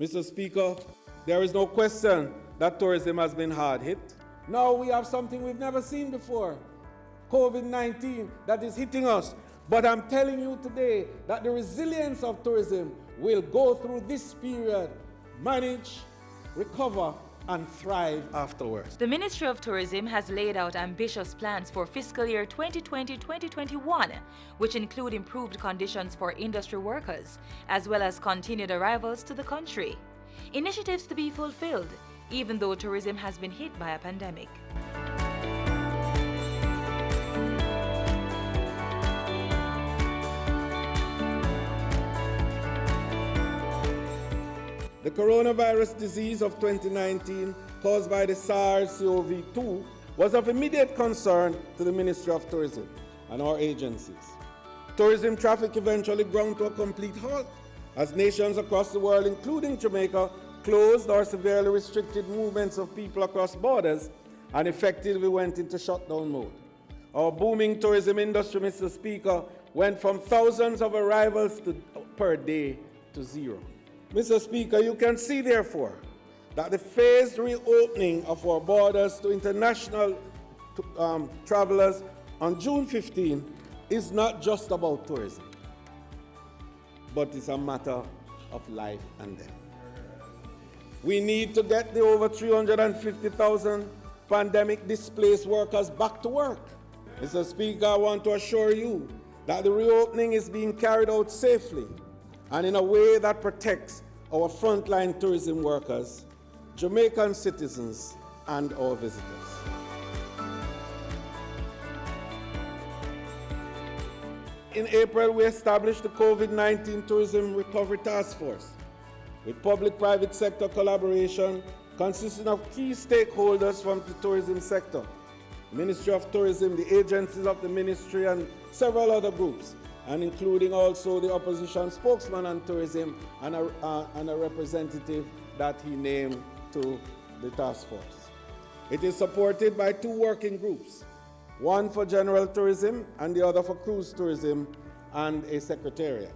Mr. Speaker, there is no question that tourism has been hard hit. Now we have something we've never seen before, COVID-19, that is hitting us. But I'm telling you today that the resilience of tourism will go through this period, manage, recover, and thrive afterwards. The Ministry of Tourism has laid out ambitious plans for fiscal year 2020-2021, which include improved conditions for industry workers, as well as continued arrivals to the country. Initiatives to be fulfilled, even though tourism has been hit by a pandemic. The coronavirus disease of 2019, caused by the SARS-CoV-2, was of immediate concern to the Ministry of Tourism and our agencies. Tourism traffic eventually ground to a complete halt as nations across the world, including Jamaica, closed or severely restricted movements of people across borders and effectively went into shutdown mode. Our booming tourism industry, Mr. Speaker, went from thousands of arrivals per day to zero. Mr. Speaker, you can see, therefore, that the phased reopening of our borders to international travelers on June 15 is not just about tourism, but it's a matter of life and death. We need to get the over 350,000 pandemic displaced workers back to work. Mr. Speaker, I want to assure you that the reopening is being carried out safely and in a way that protects our frontline tourism workers, Jamaican citizens, and our visitors. In April, we established the COVID-19 Tourism Recovery Task Force with public-private sector collaboration consisting of key stakeholders from the tourism sector, Ministry of Tourism, the agencies of the ministry, and several other groups, and including also the opposition spokesman on tourism and a representative that he named to the task force. It is supported by two working groups, one for general tourism and the other for cruise tourism, and a secretariat.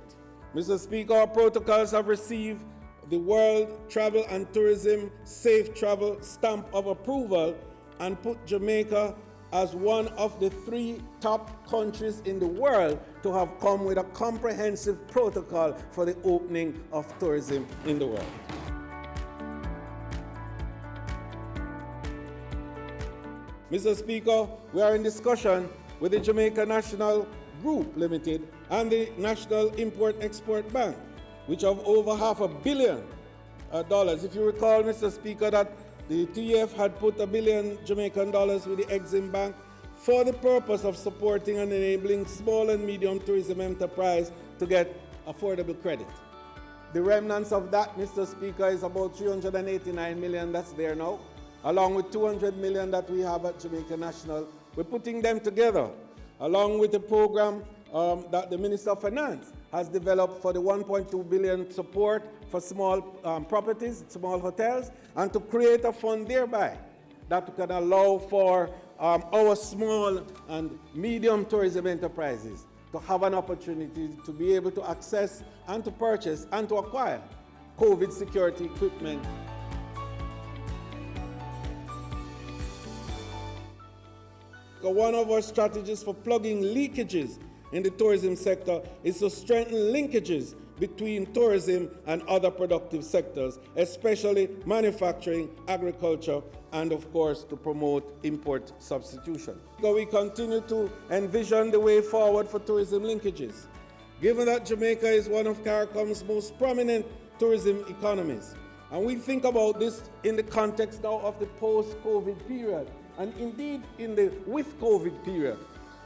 Mr. Speaker, our protocols have received the World Travel and Tourism Safe Travel stamp of approval and put Jamaica as one of the 3 top countries in the world to have come with a comprehensive protocol for the opening of tourism in the world. Mr. Speaker, we are in discussion with the Jamaica National Group Limited and the National Import-Export Bank, which have over $500 million. If you recall, Mr. Speaker, that the TF had put $1 billion Jamaican dollars with the Exim Bank for the purpose of supporting and enabling small and medium tourism enterprise to get affordable credit. The remnants of that, Mr. Speaker, is about $389 million that's there now, along with $200 million that we have at Jamaica National. We're putting them together, along with the program that the Minister of Finance has developed for the $1.2 billion support for small properties, small hotels, and to create a fund thereby that can allow for our small and medium tourism enterprises to have an opportunity to be able to access and to purchase and to acquire COVID security equipment. One of our strategies for plugging leakages in the tourism sector is to strengthen linkages between tourism and other productive sectors, especially manufacturing, agriculture, and of course to promote import substitution. So we continue to envision the way forward for tourism linkages. Given that Jamaica is one of CARICOM's most prominent tourism economies, and we think about this in the context now of the post-COVID period, and indeed in the with-COVID period,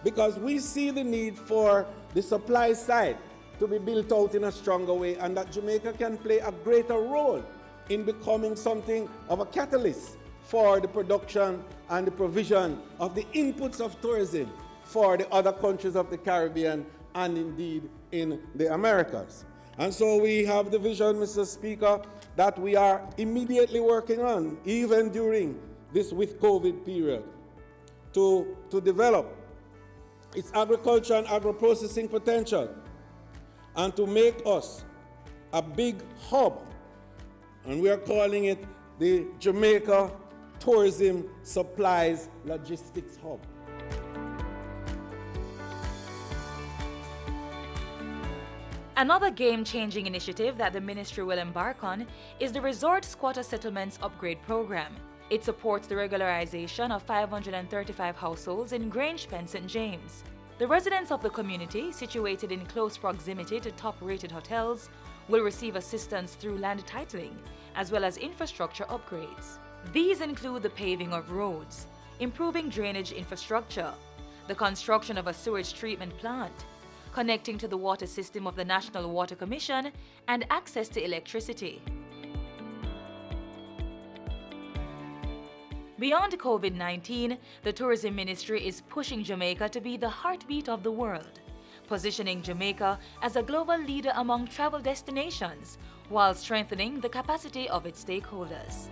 because we see the need for the supply side to be built out in a stronger way, and that Jamaica can play a greater role in becoming something of a catalyst for the production and the provision of the inputs of tourism for the other countries of the Caribbean and indeed in the Americas. And so we have the vision, Mr. Speaker, that we are immediately working on, even during this with COVID period, to develop its agriculture and agro-processing potential and to make us a big hub and we are calling it the Jamaica Tourism Supplies Logistics Hub. Another game-changing initiative that the ministry will embark on is the Resort Squatter Settlements Upgrade Program. It supports the regularization of 535 households in Grange Pen, St. James. The residents of the community, situated in close proximity to top-rated hotels, will receive assistance through land titling, as well as infrastructure upgrades. These include the paving of roads, improving drainage infrastructure, the construction of a sewage treatment plant, connecting to the water system of the National Water Commission, and access to electricity. Beyond COVID-19, the Tourism Ministry is pushing Jamaica to be the heartbeat of the world, positioning Jamaica as a global leader among travel destinations while strengthening the capacity of its stakeholders.